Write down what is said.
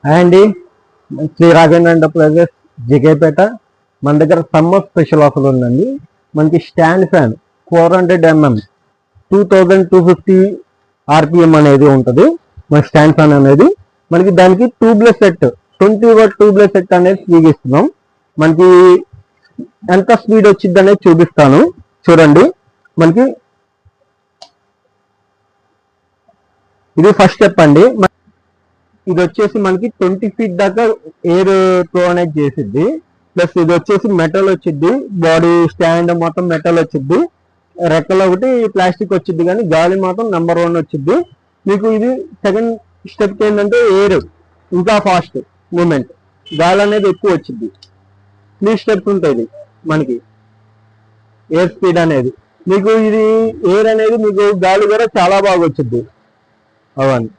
Hi అండి, Shri Raghavendra enterprises జేకేపేట. మన దగ్గర సమ్మర్ స్పెషల్ ఆఫర్ ఉందండి. మనకి స్టాండ్ ఫ్యాన్ 400 mm 2250 RPM అనేది ఉంటుంది. మన స్టాండ్ ఫ్యాన్ అనేది మనకి దానికి tubeless set 20 W tubeless set అనేది ఫ్రీగా ఇస్తున్నాం. మనకి ఎంత స్పీడ్ వచ్చింది అనేది చూపిస్తాను చూడండి. మనకి ఇది ఫస్ట్ స్టెప్ అండి. ఇది వచ్చేసి మనకి 20 feet దాకా ఎయిర్ త్రో అనేది చేసిద్ది. ప్లస్ ఇది వచ్చేసి మెటల్ వచ్చింది, బాడీ స్టాండ్ మొత్తం మెటల్ వచ్చింది, రెక్కలు ఒకటి ప్లాస్టిక్ వచ్చింది, కానీ గాలి మాత్రం నెంబర్ 1 వచ్చింది. మీకు ఇది సెకండ్ స్టెప్ ఏంటంటే ఎయిర్ ఇంకా ఫాస్ట్ మూమెంట్, గాలి అనేది ఎక్కువ వచ్చింది. 3 స్టెప్స్ ఉంటాయి మనకి ఎయిర్ స్పీడ్ అనేది. మీకు ఇది ఎయిర్ అనేది మీకు గాలి కూడా చాలా బాగా వచ్చింది అవన్నీ.